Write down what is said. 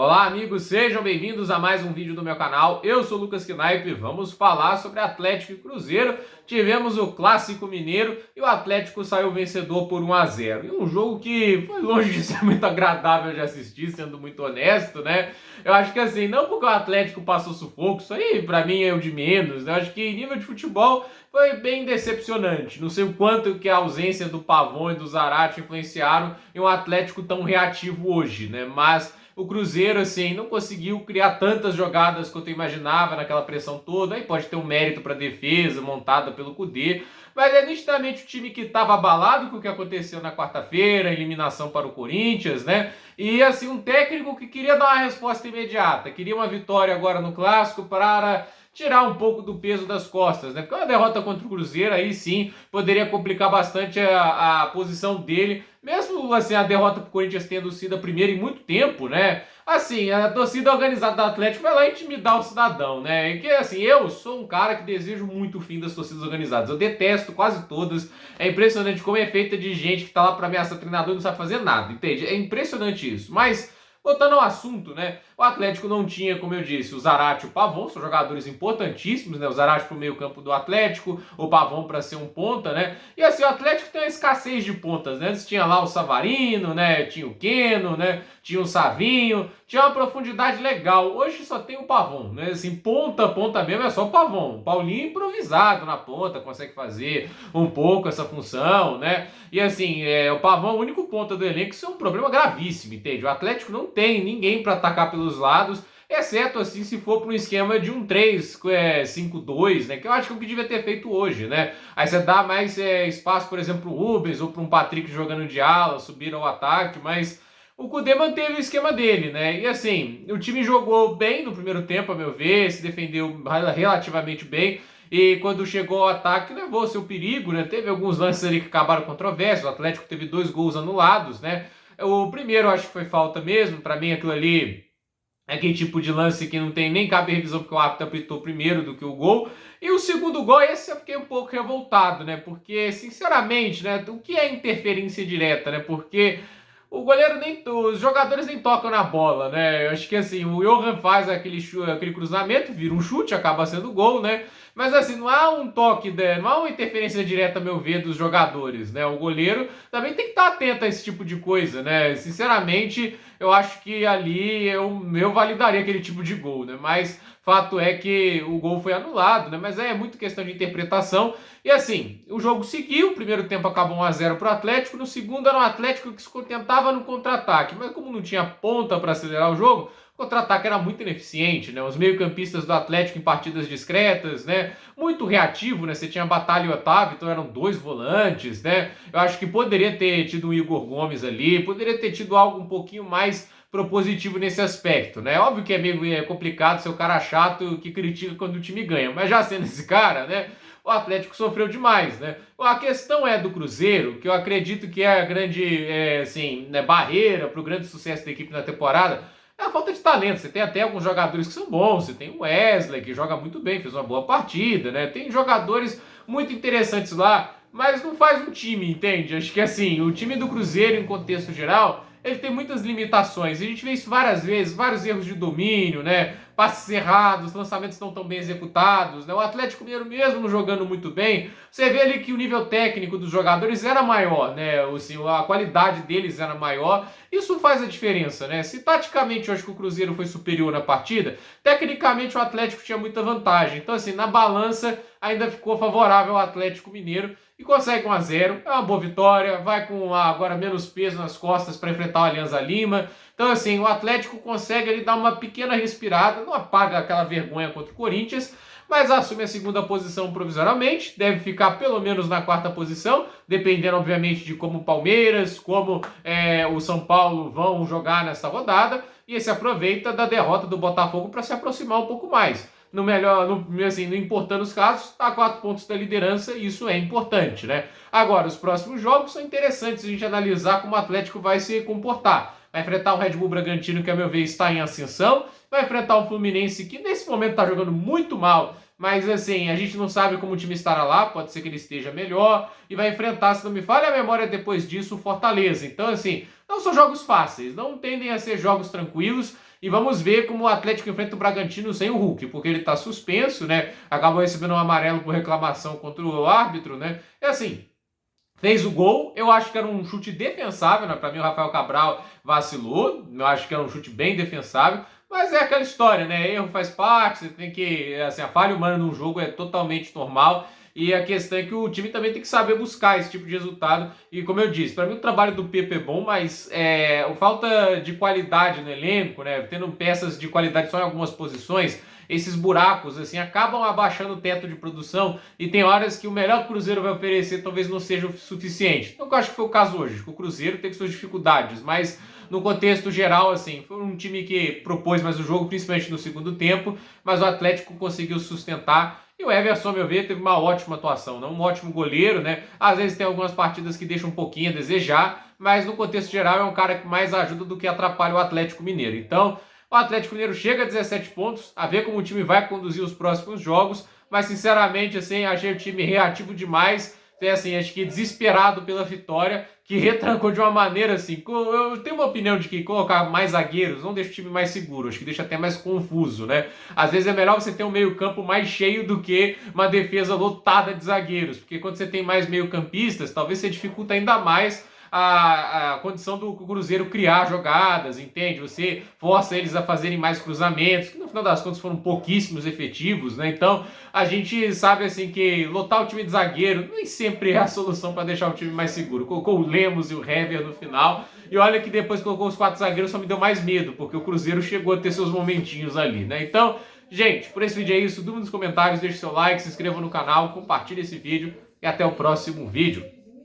Olá, amigos, sejam bem-vindos a mais um vídeo do meu canal. Eu sou o Lucas Knaip e vamos falar sobre Atlético e Cruzeiro. Tivemos o Clássico Mineiro e o Atlético saiu vencedor por 1-0. E um jogo que foi longe de ser muito agradável de assistir, sendo muito honesto, né? Eu acho que assim, não porque o Atlético passou sufoco, isso aí pra mim é o de menos, né? Eu acho que em nível de futebol foi bem decepcionante. Não sei o quanto que a ausência do Pavon e do Zarate influenciaram em um Atlético tão reativo hoje, né? Mas o Cruzeiro, assim, não conseguiu criar tantas jogadas quanto eu imaginava naquela pressão toda. Aí pode ter um mérito para a defesa montada pelo Kudê, mas é nitidamente o time que estava abalado com o que aconteceu na quarta-feira, eliminação para o Corinthians, né? E assim, um técnico que queria dar uma resposta imediata, queria uma vitória agora no Clássico para tirar um pouco do peso das costas, né? Porque uma derrota contra o Cruzeiro aí sim poderia complicar bastante a posição dele, mesmo assim a derrota pro Corinthians tendo sido a primeira em muito tempo, né? Assim, a torcida organizada do Atlético vai lá intimidar o cidadão, né? E que assim, eu sou um cara que desejo muito o fim das torcidas organizadas. Eu detesto quase todas. É impressionante como é feita de gente que tá lá pra ameaçar treinador e não sabe fazer nada, entende? É impressionante isso. Mas voltando ao assunto, né? O Atlético não tinha, como eu disse, o Zarate e o Pavon, são jogadores importantíssimos, né? O Zarate pro meio-campo do Atlético, o Pavon para ser um ponta, né? E assim, o Atlético tem uma escassez de pontas, né? Antes tinha lá o Savarino, né? Tinha o Keno, né? Tinha o Savinho, tinha uma profundidade legal. Hoje só tem o Pavon, né? Assim, ponta mesmo é só o Pavon. O Paulinho improvisado na ponta, consegue fazer um pouco essa função, né? E assim, o Pavão é o único ponta do elenco, isso é um problema gravíssimo, entende? O Atlético não tem ninguém para atacar pelos lados, exceto assim se for para um esquema de um 3-5-2, né? Que eu acho que é o que devia ter feito hoje, né? Aí você dá mais espaço, por exemplo, para o Rubens ou para um Patrick jogando de ala, subir ao ataque, mas o Kudê manteve o esquema dele, né? E assim, o time jogou bem no primeiro tempo, a meu ver, se defendeu relativamente bem. E quando chegou ao ataque, levou seu perigo, né? Teve alguns lances ali que acabaram controversos. O Atlético teve 2 gols anulados, né? O primeiro eu acho que foi falta mesmo. Para mim, aquilo ali é aquele tipo de lance que não tem nem cabe revisão porque o árbitro apitou primeiro do que o gol. E o segundo gol, esse eu fiquei um pouco revoltado, né? Porque, sinceramente, né? O que é interferência direta, né? Porque o goleiro nem. Os jogadores nem tocam na bola, né? Eu acho que assim, o Johan faz aquele cruzamento, vira um chute, acaba sendo gol, né? Mas assim, não há um toque, não há uma interferência direta, a meu ver, dos jogadores, né? O goleiro também tem que estar atento a esse tipo de coisa, né? Sinceramente, eu acho que ali eu validaria aquele tipo de gol, né? Mas fato é que o gol foi anulado, né? Mas é muito questão de interpretação. E assim, o jogo seguiu, o primeiro tempo acabou 1-0 para o Atlético, no segundo era um Atlético que se contentava no contra-ataque, mas como não tinha ponta para acelerar o jogo, o contra-ataque era muito ineficiente, né? Os meio-campistas do Atlético em partidas discretas, né? Muito reativo, né? Você tinha Batalha e Otávio, então eram 2 volantes, né? Eu acho que poderia ter tido o Igor Gomes ali, poderia ter tido algo um pouquinho mais propositivo nesse aspecto, né? Óbvio que é meio complicado ser o cara chato que critica quando o time ganha, mas já sendo esse cara, né? O Atlético sofreu demais, né? A questão é do Cruzeiro, que eu acredito que é a grande, assim, né, barreira para o grande sucesso da equipe na temporada, é a falta de talento. Você tem até alguns jogadores que são bons, você tem o Wesley, que joga muito bem, fez uma boa partida, né? Tem jogadores muito interessantes lá, mas não faz um time, entende? Acho que assim, o time do Cruzeiro, em contexto geral, ele tem muitas limitações. A gente vê isso várias vezes, vários erros de domínio, né? Passes errados, lançamentos não tão bem executados, né? O Atlético Mineiro mesmo jogando muito bem, você vê ali que o nível técnico dos jogadores era maior, né? Assim, a qualidade deles era maior. Isso faz a diferença, né? Se taticamente eu acho que o Cruzeiro foi superior na partida, tecnicamente o Atlético tinha muita vantagem. Então assim, na balança ainda ficou favorável ao Atlético Mineiro e consegue 1-0. É uma boa vitória, vai com agora menos peso nas costas para enfrentar o Alianza Lima. Então, assim, o Atlético consegue ali dar uma pequena respirada, não apaga aquela vergonha contra o Corinthians, mas assume a segunda posição provisoriamente, deve ficar pelo menos na quarta posição, dependendo, obviamente, de como o Palmeiras, como o São Paulo vão jogar nessa rodada, e se aproveita da derrota do Botafogo para se aproximar um pouco mais. No melhor, assim, não importando os casos, está a 4 pontos da liderança e isso é importante, né? Agora, os próximos jogos são interessantes a gente analisar como o Atlético vai se comportar. Vai enfrentar o Red Bull Bragantino, que a meu ver está em ascensão, vai enfrentar o Fluminense, que nesse momento está jogando muito mal, mas assim, a gente não sabe como o time estará lá, pode ser que ele esteja melhor, e vai enfrentar, se não me falha a memória depois disso, o Fortaleza. Então assim, não são jogos fáceis, não tendem a ser jogos tranquilos, e vamos ver como o Atlético enfrenta o Bragantino sem o Hulk, porque ele está suspenso, né? Acabou recebendo um amarelo por reclamação contra o árbitro, né? É assim, fez o gol, eu acho que era um chute defensável, né? Para mim o Rafael Cabral vacilou, eu acho que era um chute bem defensável, mas é aquela história, né? Erro faz parte, você tem que, assim, a falha humana num jogo é totalmente normal. E a questão é que o time também tem que saber buscar esse tipo de resultado. E como eu disse, para mim o trabalho do Pepe é bom, mas falta de qualidade no elenco, né? Tendo peças de qualidade só em algumas posições, esses buracos assim acabam abaixando o teto de produção e tem horas que o melhor que o Cruzeiro vai oferecer talvez não seja o suficiente. Então eu acho que foi o caso hoje, que o Cruzeiro tem suas dificuldades, mas no contexto geral, assim, foi um time que propôs mais o jogo, principalmente no segundo tempo, mas o Atlético conseguiu sustentar. E o Everson, ao meu ver, teve uma ótima atuação, não um ótimo goleiro, né? Às vezes tem algumas partidas que deixam um pouquinho a desejar, mas no contexto geral é um cara que mais ajuda do que atrapalha o Atlético Mineiro. Então, o Atlético Mineiro chega a 17 pontos, a ver como o time vai conduzir os próximos jogos, mas sinceramente, assim, achei o time reativo demais, assim, acho que desesperado pela vitória, que retrancou de uma maneira assim. Eu tenho uma opinião de que colocar mais zagueiros não deixa o time mais seguro, acho que deixa até mais confuso, né? Às vezes é melhor você ter um meio-campo mais cheio do que uma defesa lotada de zagueiros, porque quando você tem mais meio-campistas, talvez você dificulta ainda mais a condição do Cruzeiro criar jogadas, entende? Você força eles a fazerem mais cruzamentos, que no final das contas foram pouquíssimos efetivos, né? Então a gente sabe assim que lotar o time de zagueiro nem sempre é a solução para deixar o time mais seguro. Colocou o Lemos e o Hever no final, e olha que depois que colocou os 4 zagueiros só me deu mais medo, porque o Cruzeiro chegou a ter seus momentinhos ali, né? Então, gente, por esse vídeo é isso. Dúvida nos comentários, deixe seu like, se inscreva no canal, compartilhe esse vídeo e até o próximo vídeo.